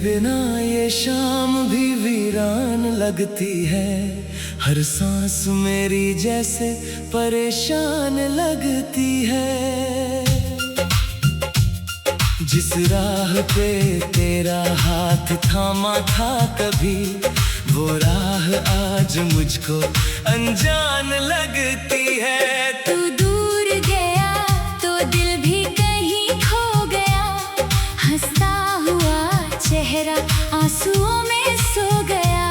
बिना ये शाम भी वीरान लगती है। हर सांस मेरी जैसे परेशान लगती है। जिस राह पे तेरा हाथ थामा था कभी, वो राह आज मुझको अनजान लगती है। तू दूर गया तो दिल भी कहीं खो गया, हंसता हुआ चेहरा आंसुओं में सो गया।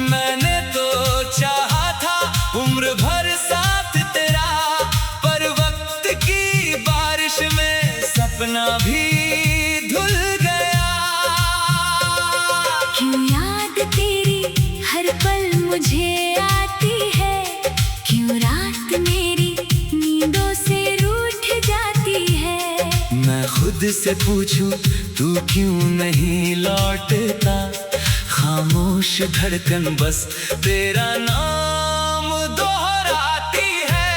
मैंने तो चाहा था उम्र भर साथ तेरा, पर वक्त की बारिश में सपना भी धुल गया। क्यों याद तेरी हर पल मुझे आती है, क्यों रात मेरी नींदों से रूठ जाती है। मैं खुद से पूछूं तू क्यों नहीं लौटता, खामोश धड़कन बस तेरा नाम दोहराती है।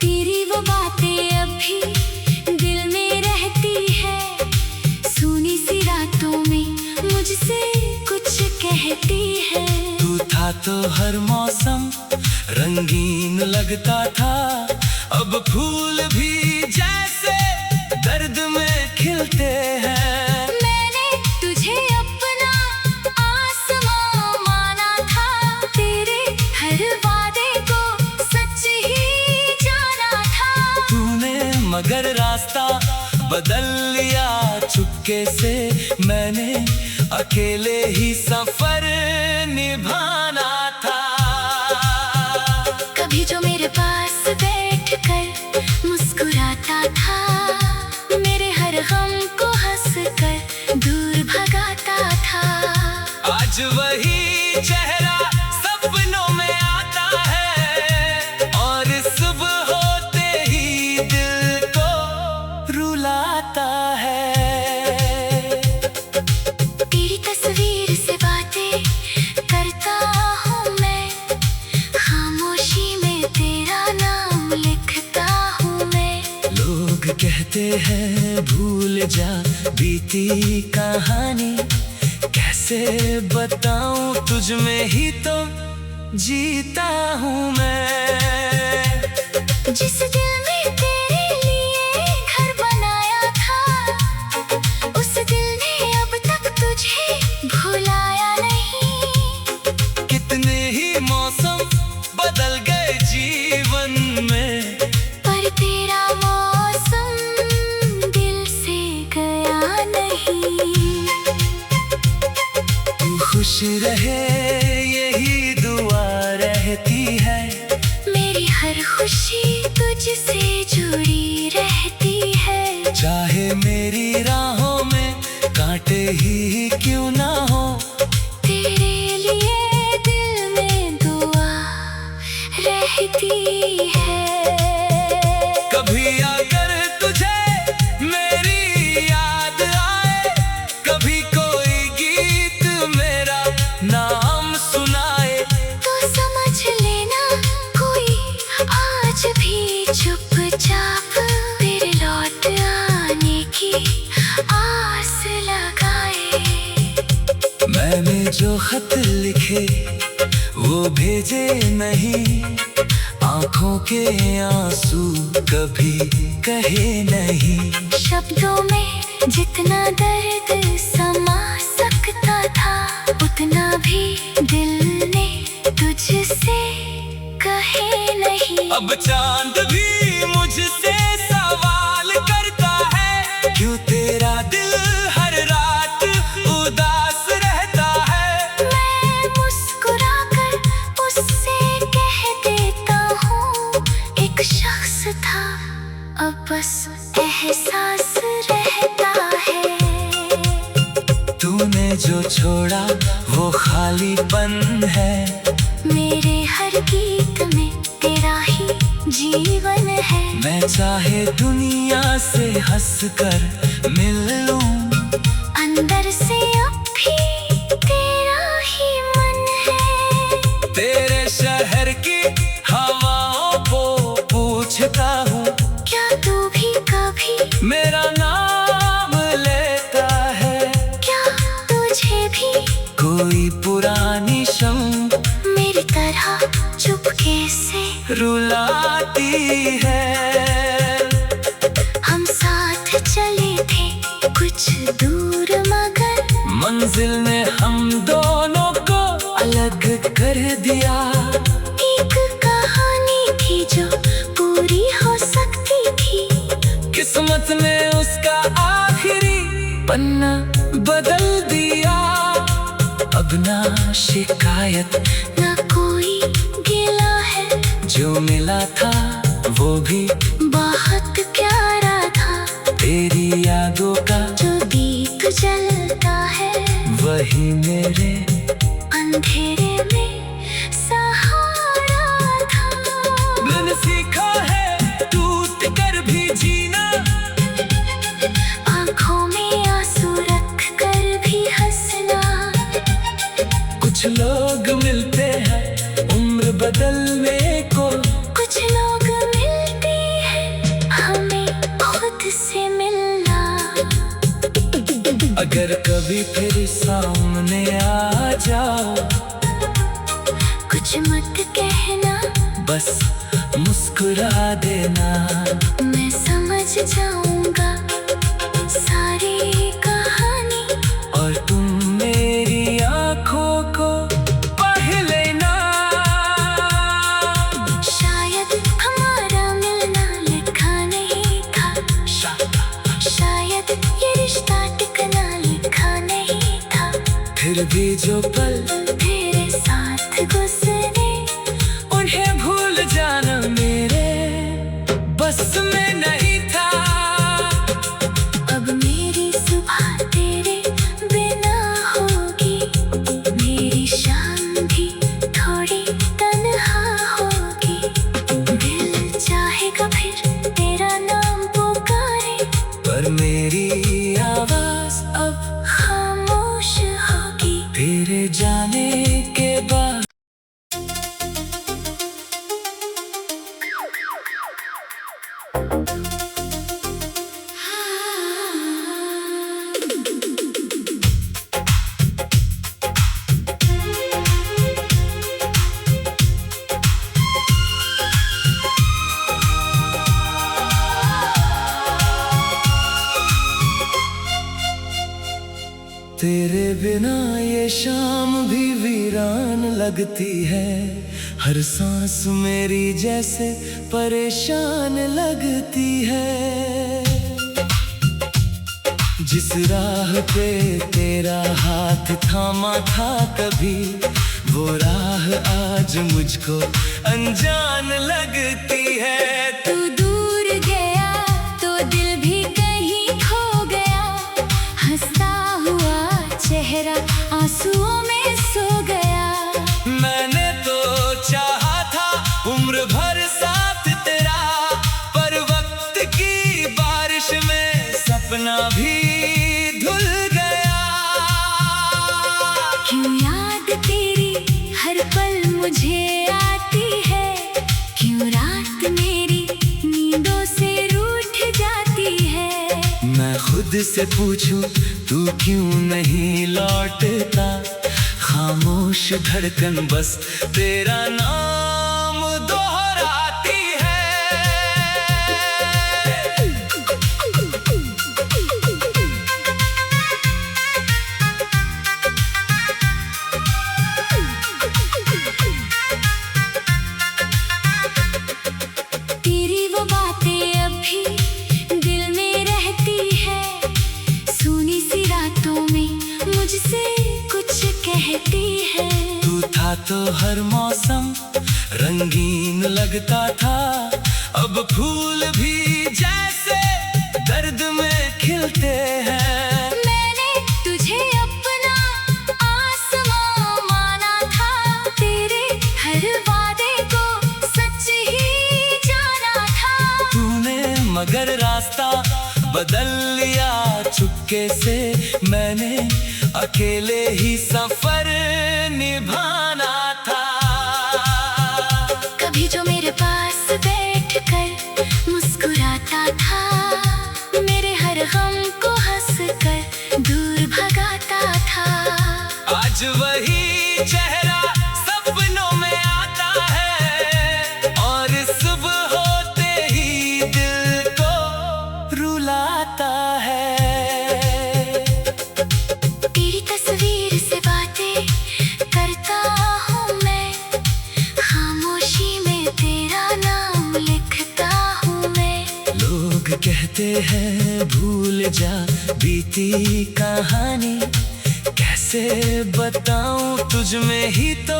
तेरी वो बातें अभी दिल में रहती है, सुनी सी रातों में मुझसे कुछ कहती है। तू था तो हर मौसम रंगीन लगता था, अब फूल भी जैसे दर्द में खिलते हैं। मैंने तुझे अपना आसमां माना था, तेरे हर वादे को सच ही जाना था। तूने मगर रास्ता बदल लिया चुपके से, मैंने अकेले ही सफर निभाना था। कभी जो मेरे पास बैठकर मुस्कुराता था, मेरे हर गम को हंसकर दूर भगाता था। आज वही चेहरा सपनों में आता है, और सुबह होते ही दिल को रुलाता है। तेरी तस्वीर से बातें करता हूँ मैं, खामोशी में तेरा नाम लिखता हूँ मैं। लोग कहते हैं भूल जा बीती कहानी, कैसे बताऊं तुझ में ही तो जीता हूँ मैं। जिस दिल में तेरे लिए घर बनाया था, उस दिल ने अब तक तुझे भुलाया नहीं। कितने ही मौसम बदल गए जीवन में, पर तेरा मौसम दिल से गया नहीं। तू खुश रहे यही दुआ रहती है, मेरी हर खुशी तुझसे जुड़ी रहती है। चाहे मेरी राहों में कांटे ही क्यों ना हो, तेरे लिए दिल में दुआ रहती है। कभी अगर तुझे मेरी याद आए, कभी कोई गीत मेरा नाम सुनाए, तो समझ लेना कोई आज भी चुपचाप तेरे लौट आने की आस लगाए। मैंने जो खत लिखे वो भेजे नहीं, आंखों के आंसू कभी कहे नहीं। शब्दों में जितना दर्द समा सकता था, उतना भी दिल ने तुझसे कहे नहीं। अब चांद भी मुझसे सवाल करता है, क्यों तेरा दिल हर रात उदास रहता है। मैं मुस्कुराकर उससे कह देता हूँ, एक शख्स था अब बस एहसास रहता है। तूने जो छोड़ा वो खालीपन है, मेरे हर गीत में तेरा ही जीवन है। मैं चाहे दुनिया से हंस कर मिल लूं, अंदर से अब भी तेरे शहर की हवाओं को पूछता हूँ, क्या तू भी कभी मेरा नाम लेता है? क्या तुझे भी कोई पुरानी शम मेरी तरह चुपके से रुलाती है? हम साथ चले थे कुछ दूर, मगर मंजिल ने हम दोनों को अलग कर दिया। एक कहानी थी जो पूरी हो सकती थी, किस्मत ने उसका आखिरी पन्ना बदल दिया। अब ना शिकायत ना कोई गिला है, जो मिला था वो भी बहुत प्यारा था। तेरी यादों का जो दीप जलता है, वही मेरे अंधेरे में सहारा था। मैंने सीखा है टूट कर भी जीना, आँखों में आंसू रख कर भी हंसना। कुछ लोग मिलते हैं उम्र बदलने को, कुछ लोग मिलते हैं हमें खुद से मिलना। अगर कभी फिर सामने आ जाओ, कुछ मत कहना, बस मुस्कुरा देना। मैं समझ जाऊंगा सारी कहानी, और तुम मेरी आँखों को पढ़ लेना। शायद हमारा मिलना लिखा नहीं था, शायद ये रिश्ता टिकना लिखा नहीं था। फिर भी जो पल तेरे साथ गुजरे, उन्हें भूल जाना मेरे बस में नहीं था। अब मेरी सुबह तेरे बिना होगी, मेरी शाम भी थोड़ी तन्हा होगी। दिल चाहेगा फिर तेरा नाम पुकारे, पर मेरी आवाज अब खामोश होगी। तेरे जाने के बाद। तेरे बिना ये शाम भी वीरान लगती है। हर सांस मेरी जैसे परेशान लगती है। जिस राह पे तेरा हाथ थामा था कभी, वो राह आज मुझको अनजान लगती है। तू दूर गया तो दिल भी कहीं खो गया, हंसता हुआ चेहरा आंसुओं में सो गया। मैंने तो चाहा था उम्र भर साथ तेरा, पर वक्त की बारिश में सपना भी धुल गया। क्यों याद तेरी हर पल मुझे आती है, क्यों रात मेरी नींदों से रूठ जाती है। मैं खुद से पूछूं तू क्यों नहीं लौटता, खामोश धड़कन बस तेरा नाम दोहराती है। तेरी वो बातें अब भी दिल में रहती है, सुनी सी रातों में मुझसे कुछ कहती है। तू था तो हर मौसम रंगीन लगता था, अब फूल भी जैसे दर्द में खिलते हैं। मैंने तुझे अपना आसमां माना था, तेरे हर वादे को सच ही जाना था। तूने मगर रास्ता बदल लिया चुपके से, मैंने अकेले ही सफर निभाना था। कहते हैं भूल जा बीती कहानी, कैसे बताऊं तुझ में ही तो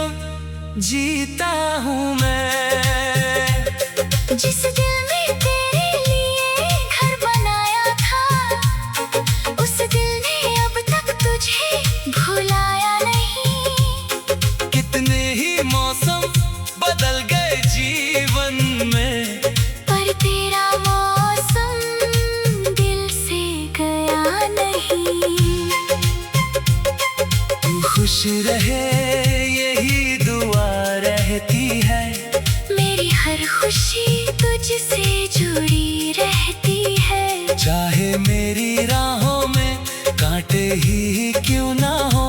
जीता हूँ मैं। जिस दिल में तेरे लिए घर बनाया था, उस दिल ने अब तक तुझे भुलाया नहीं। कितने ही मौसम बदल गए जीवन में, पर तेरा मौसम दिल से गया नहीं। तू खुश रहे यही दुआ रहती है, मेरी हर खुशी तुझसे जुड़ी रहती है। चाहे मेरी राहों में कांटे ही क्यों ना हो,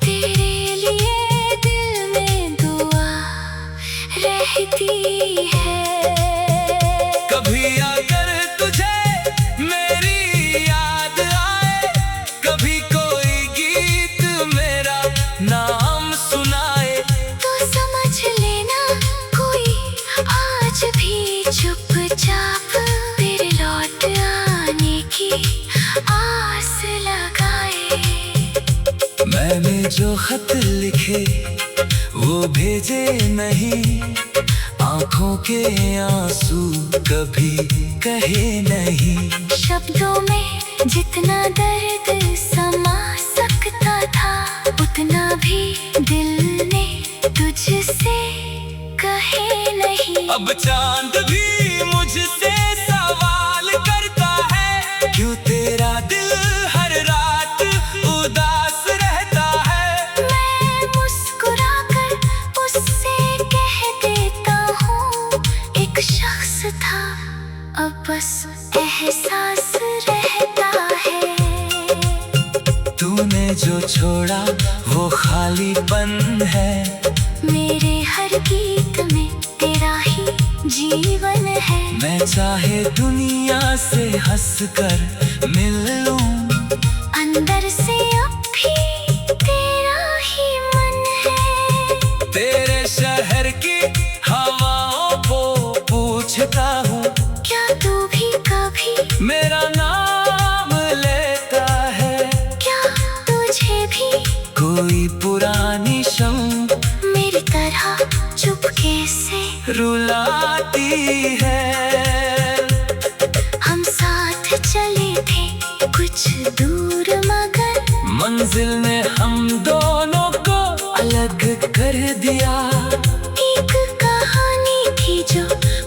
तेरे लिए दिल में दुआ रहती है। कभी अगर तुझे मेरी याद आए, कभी कोई गीत मेरा नाम सुनाए, तो समझ लेना कोई आज भी चुपचाप तेरे लौट आने की आस लगाए। मैंने जो खत लिखे वो भेजे नहीं, आंखों के आंसू कभी कहे नहीं। शब्दों में जितना दर्द समा सकता था, उतना भी दिल ने तुझसे कहे नहीं। अब चांद भी मुझसे सवाल करता है, क्यों तेरा दिल हर रात उदास रहता है। मैं मुस्कुराकर उससे कह देता हूँ, एक शख्स था अब बस एहसास रहता है। तूने जो छोड़ा वो खालीपन है, मेरे हर गीत में तेरा ही जीवन है। मैं चाहे दुनिया से हंस कर मिल लूं, अंदर से अब भी तेरा ही मन है। तेरे शहर की हवाओं को पूछता हूँ, क्या तू भी कभी मेरा नाम लेता है। क्या तुझे भी कोई पुरानी शम मेरी तरह चुपके से रुलाती है। हम साथ चले थे कुछ दूर, मगर मंजिल ने हम दोनों को अलग कर दिया। एक कहानी थी जो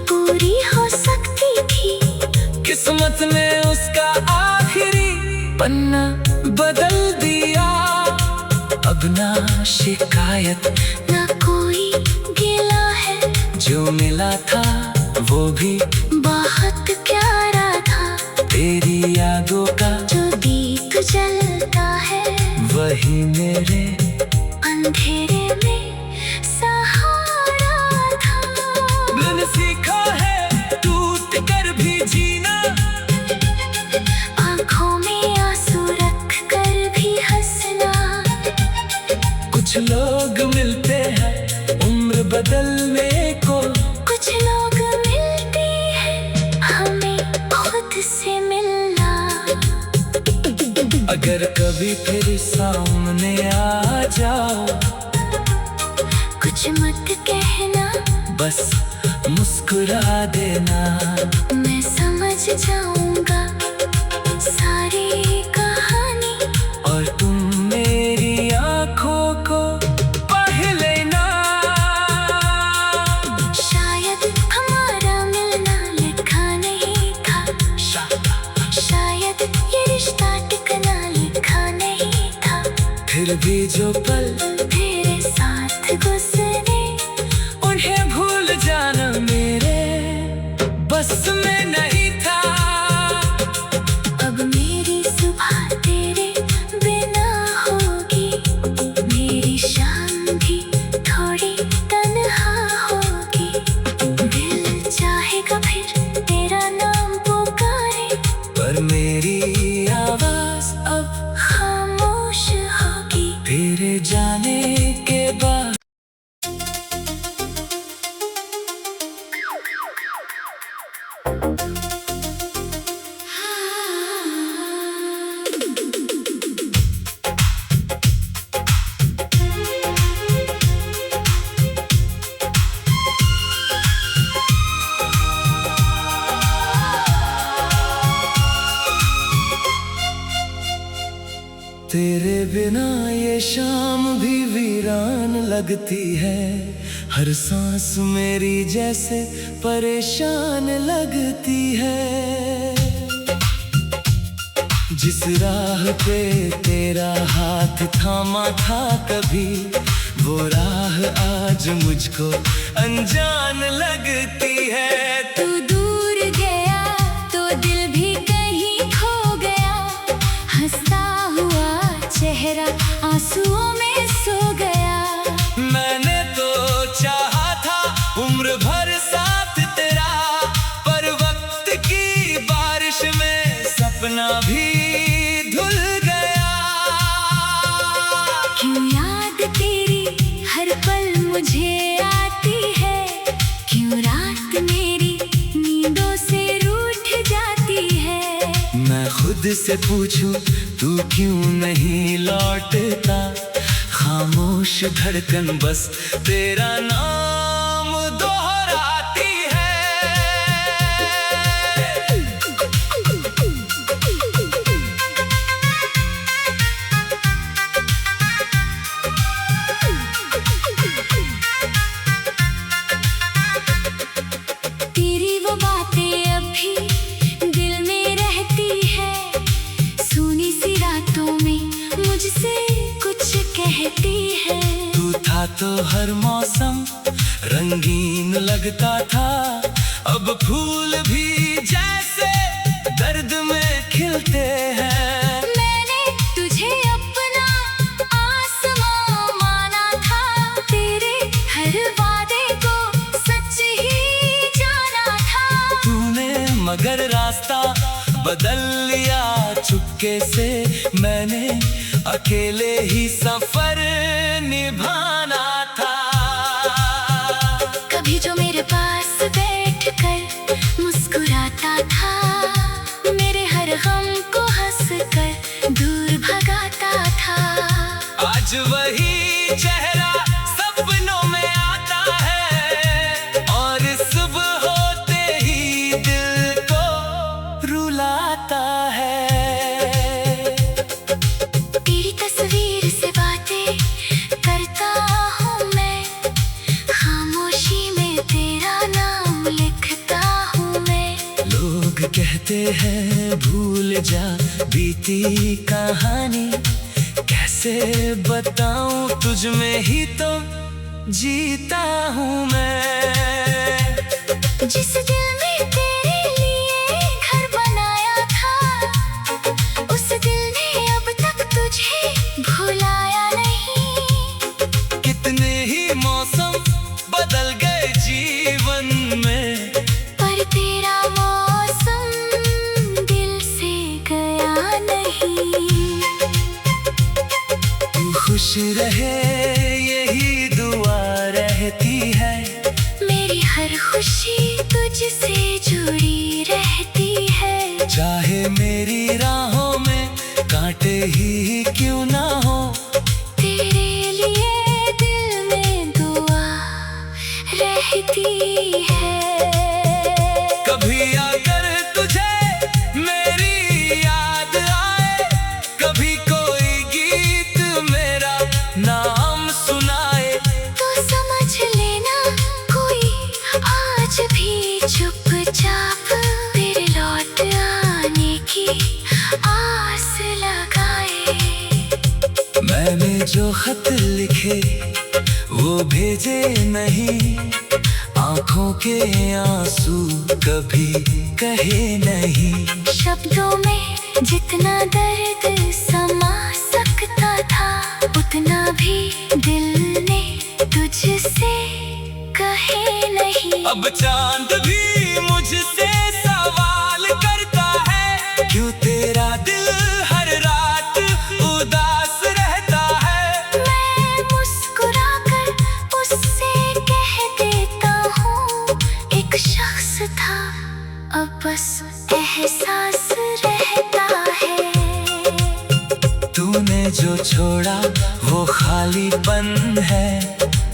पूरी हो सकती थी, किस्मत ने उसका आखिरी पन्ना बदल दिया। अब ना शिकायत ना कोई गिला है, जो मिला था वो भी बहुत प्यारा था। तेरी यादों का जो दीप जलता है, वही मेरे अंधेरे में सहारा था। मैंने सीखा है टूट कर भी जीना, आँखों में आंसू रख कर भी हंसना। कुछ लोग मिलते हैं उम्र बदलने को, कुछ लोग मिलते हैं हमें खुद से मिलना। अगर कभी फिर सामने आ जाओ, कुछ मत कहना, बस मुस्कुरा देना। मैं समझ जाऊंगा सारी कहानी, और तुम मेरी आंखों को पढ़ लेना। शायद हमारा मिलना लिखा नहीं था, शायद ये रिश्ता टिकना लिखा नहीं था। फिर भी जो पल तेरे साथ गुजरे, उन्हें भूल जाना मेरे बस में नहीं था। अब मेरी सुबह तेरे बिना ये शाम भी वीरान लगती है। हर सांस मेरी जैसे परेशान लगती है। जिस राह पे तेरा हाथ थामा था कभी, वो राह आज मुझको अनजान लगती है। तू दूर गया तो दिल भी कहीं खो गया, हंसता हुआ चेहरा आंसुओं में सो गया। मैंने तो चाहा था उम्र भर साथ तेरा, पर वक्त की बारिश में सपना भी धुल गया। क्यों याद तेरी हर पल मुझे आती है, क्यों रात मेरी नींदों से रूठ जाती है। मैं खुद से पूछूं तू क्यों नहीं लौटता, खामोश धड़कन बस तेरा नाम दोहराती है। तेरी वो बातें अभी दिल में रहती है, सुनी सी रातों में मुझसे कुछ कहती है। तू था तो हर मौसम रंगीन लगता था, अब फूल भी जैसे दर्द में खिलते हैं। मैंने तुझे अपना आसमां माना था, तेरे हर वादे को सच ही जाना था। तूने मगर रास्ता बदल लिया चुपके से, मैंने अकेले ही सफर निभाना था। कभी जो मेरे पास बैठकर मुस्कुराता था, मेरे हर गम को हंसकर दूर भगाता था। आज वही चेहरा सपनों में आता है, और सुबह होते ही दिल को रुलाता है। तेरी तस्वीर से बातें करता हूँ मैं, खामोशी में तेरा नाम लिखता हूँ मैं। लोग कहते हैं भूल जा बीती कहानी, कैसे बताऊं तुझ में ही तो जीता हूँ मैं। जिस दिल में तेरे लिए घर बनाया था, उस दिल ने अब तक तुझे भुलाया नहीं। कितने ही मौसम बदल गए जीवन में, पर तेरा मौसम दिल से गया नहीं। तू खुश रहे यही दुआ रहती है, मेरी हर खुशी तुझसे जुड़ी रहती है। चाहे मेरी राहों में कांटे ही क्यों ना हो, तेरे लिए दिल में दुआ रहती है। कभी अगर तुझे मेरी याद आए, कभी कोई गीत मेरा नाम सुनाए, तो समझ लेना कोई आज भी चुपचाप तेरे लौट आने की आस लगाए। मैंने जो खत लिखे वो भेजे नहीं, आंखों के आंसू कभी कहे नहीं। शब्दों में जितना दर्द समा सकता था, उतना भी दिल ने तुझसे कहे नहीं। अब चांद भी मुझसे सवाल करता है, क्यों तेरा दिल हर रात उदास रहता है। मैं मुस्कुराकर उससे कह देता हूँ, एक शख्स था अब बस एहसास रहता है। तूने जो छोड़ा वो खालीपन है,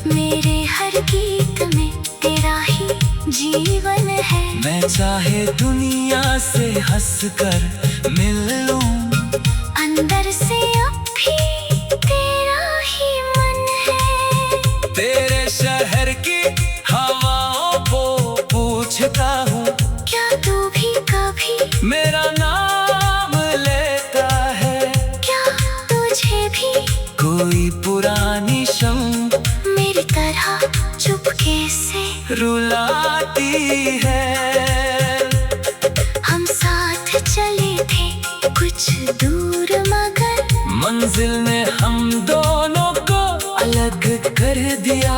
मेरे हर गीत में तेरा ही जीवन है। मैं चाहे दुनिया से हंसकर मिल लूं, अंदर से अब भी रुलाती है। हम साथ चले थे कुछ दूर मगर मंजिल ने हम दोनों को अलग कर दिया।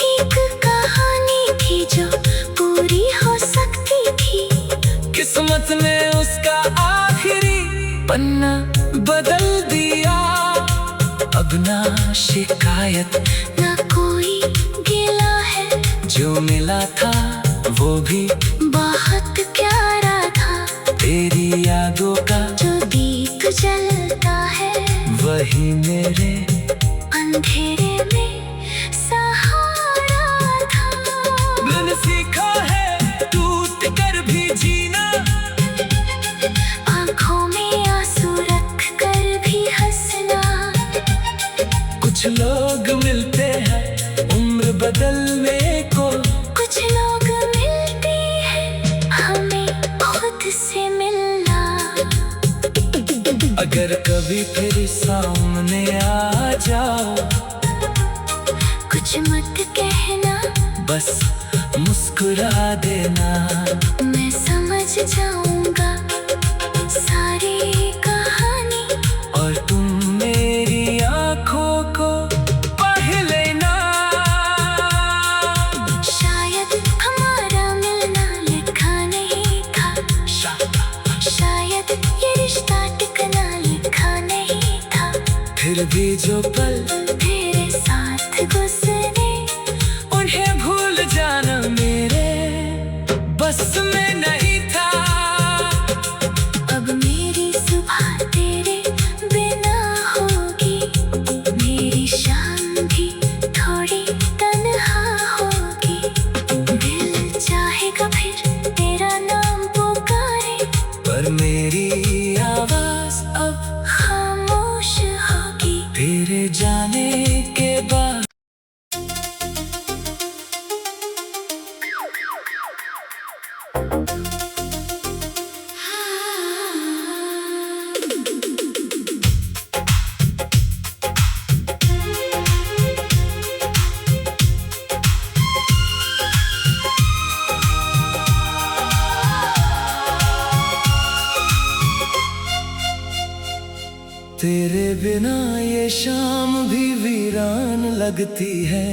एक कहानी थी जो पूरी हो सकती थी, किस्मत ने उसका आखिरी पन्ना बदल दिया। अब ना शिकायत ना कोई गिला है, जो मिला था वो भी बहुत प्यारा था। तेरी यादों का जो दीप जलता है वही मेरे अंधेरे में सहारा था। मैंने सीखा है टूट कर भी जीना, आँखों में आंसू रख कर भी हंसना। कुछ लोग मिलते हैं उम्र बदलने को, कुछ लोग मिलते हैं हमें खुद से मिलना। अगर कभी फिर सामने आ जाओ कुछ मत कहना, बस मुस्कुरा देना। मैं समझ जाऊंगा सारी कहानी, और तुम मेरी आँखों को पढ़ लेना। शायद हमारा मिलना लिखा नहीं था, शायद ये रिश्ता टिकना लिखा नहीं था। फिर भी जो पल तेरे साथ गुजरे उन्हें भूल जाना मेरे बस में नहीं था। अब मेरी सुबह तेरे बिना होगी, मेरी शाम भी थोड़ी तन्हा होगी। दिल चाहेगा फिर तेरा नाम पुकारे, पर मेरी आवाज अब खामोश होगी। तेरे जाने के बाद। तेरे बिना ये शाम भी वीरान लगती है।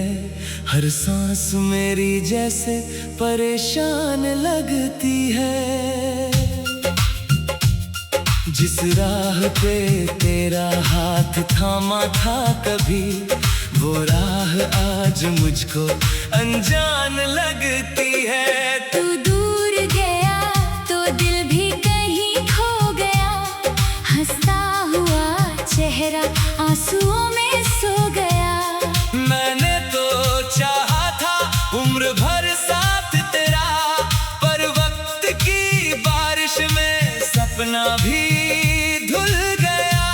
हर सांस मेरी जैसे परेशान लगती है। जिस राह पे तेरा हाथ थामा था कभी, वो राह आज मुझको अनजान लगती है। तू दूर गया तो दिल भी कहीं खो गया, हंसता हुआ चेहरा आंसुओं में सो गया। मैंने तो चाहा था उम्र भर साथ तेरा, पर वक्त की बारिश में सपना भी धुल गया।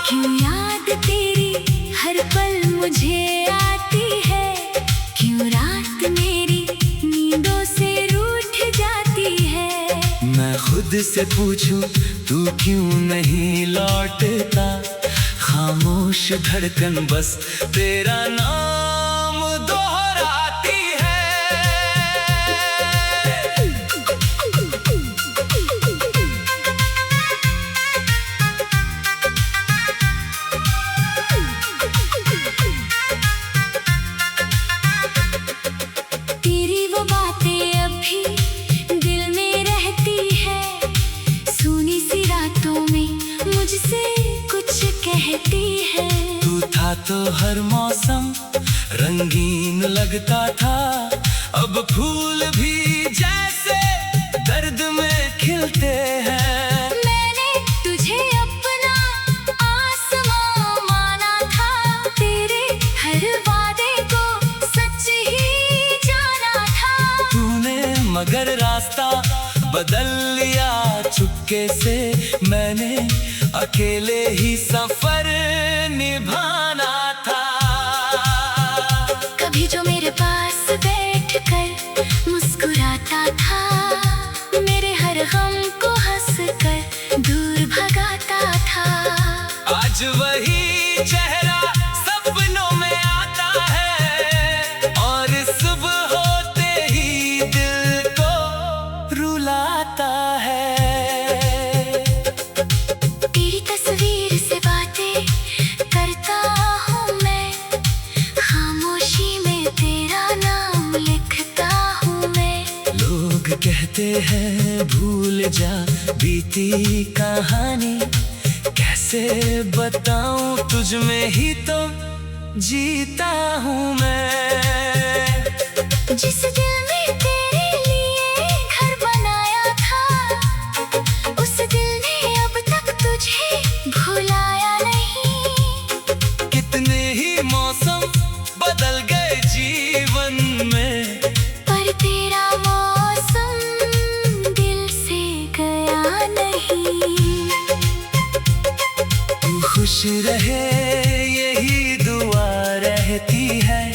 क्यों याद तेरी हर पल मुझे आती है, क्यों रात मेरी नींदों से रूठ जाती है। मैं खुद से पूछूं तू क्यों नहीं लौटता, खामोश धड़कन बस तेरा नाम दोहराती है। तेरी वो बातें अभी दिल में रहती है, सोनी सी रातों में मुझसे कुछ कहती है। तू था तो हर मौसम रंगीन लगता था, अब फूल भी जैसे दर्द में खिलते हैं। मैंने तुझे अपना आसमां माना था, तेरे हर वादे को सच ही जाना था। तूने मगर रास्ता बदल लिया चुपके से, मैंने अकेले ही सफर निभाना था। कभी जो मेरे पास बैठकर मुस्कुराता था, मेरे हर गम को हंसकर दूर भगाता था। आज वही चेहरा सपनों में आता है, और तेरा नाम लिखता हूँ मैं। लोग कहते हैं भूल जा बीती कहानी, कैसे बताऊं तुझ में ही तो जीता हूँ मैं। जिस दिल में तेरे लिए घर बनाया था, उस दिल ने अब तक तुझे भुलाया नहीं। कितने ही मौसम बदल गए जीवन में, पर तेरा मौसम दिल से गया नहीं। तू खुश रहे यही दुआ रहती है,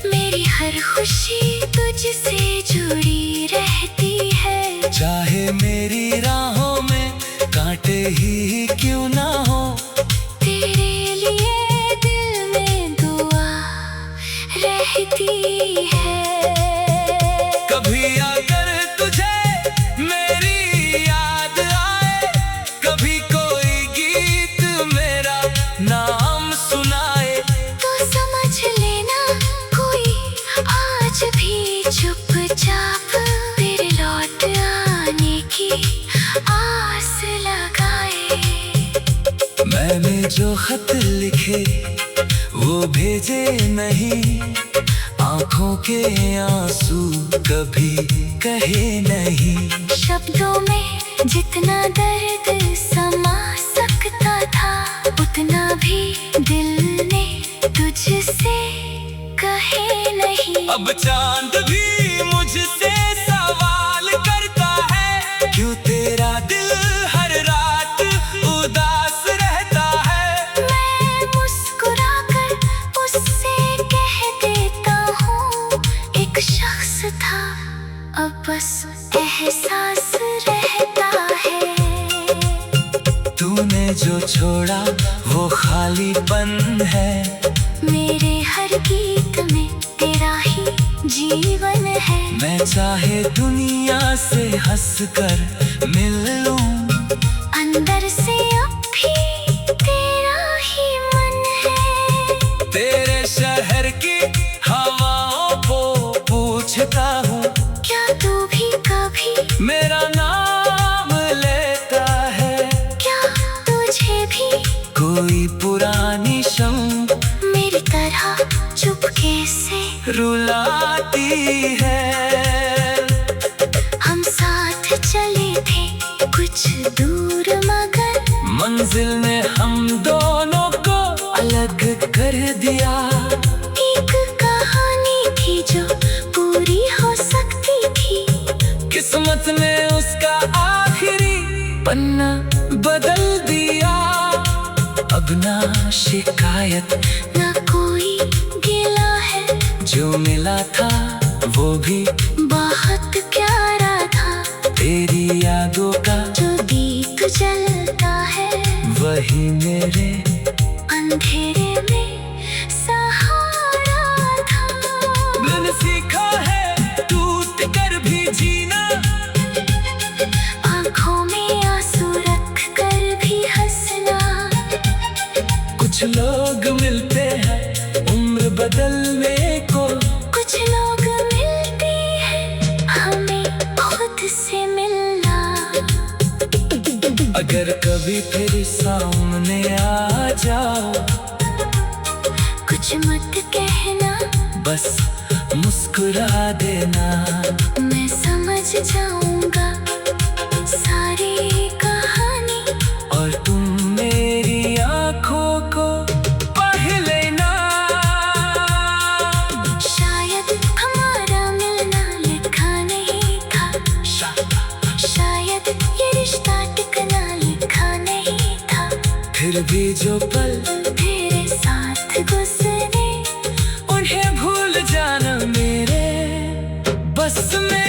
मेरी हर खुशी तुझसे जुड़ी रहती है। चाहे मेरी राहों में कांटे ही क्यों ना हो, तेरे लिए दिल में दुआ रहती है। कभी अगर तुझे मेरी याद आए, कभी कोई गीत मेरा नाम सुनाए, तो समझ लेना कोई आज भी चुपचाप तेरे लौट आने की आस लगाए। मैंने जो खत लिखे वो भेजे नहीं, आंखों के आंसू कभी कहे नहीं। शब्दों में जितना दर्द समा सकता था, उतना भी दिल ने तुझसे कहे नहीं। अब चांद भी मुझसे सवाल करता है, क्यों तेरा दिल हर रात उदास रहता है। मैं मुस्कुराकर उससे कह देता हूँ, एक शख्स था अब बस एहसास रहता है। तूने जो छोड़ा वो खालीपन है, मेरे हर गीत में तेरा ही जीवन है। मैं चाहे दुनिया से हंसकर मिल लूं, अंदर से अब भी तेरा ही मन है। तेरे शहर की हवाओं को पूछता हूँ, क्या तू भी कभी मेरा नाम लेता है। क्या तुझे भी कोई पुरानी शम मेरी तरह चुपके से रुलाती है। हम साथ चले थे कुछ दूर, मगर मंजिल ने हम दोनों को अलग कर दिया। एक कहानी थी जो पूरी हो सकती थी, किस्मत ने उसका आखिरी पन्ना बदल दिया। अब ना शिकायत ना कोई गिला है, जो मिला था वो भी बहुत प्यारा था। तेरी यादों का जो दीप जलता है, वही मेरे अंधेरे में सहारा था। मैंने सीखा है टूट कर भी जीना, आँखों में आंसू रख कर भी हंसना। कुछ लोग मिलते हैं उम्र बदलने को, कुछ लोग मिलते हैं हमें खुद से मिलना। अगर कभी फिर सामने आ जाओ, कुछ मत कहना, बस मुस्कुरा देना। मैं समझ जाऊंगा सारी कहानी, और तुम मेरी आंखों को पढ़ लेना। शायद हमारा मिलना लिखा नहीं था, शायद ये रिश्ता टिकना लिखा नहीं था। फिर भी जो पल तेरे साथ गुजरे, उन्हें भूल जाना मेरे बस में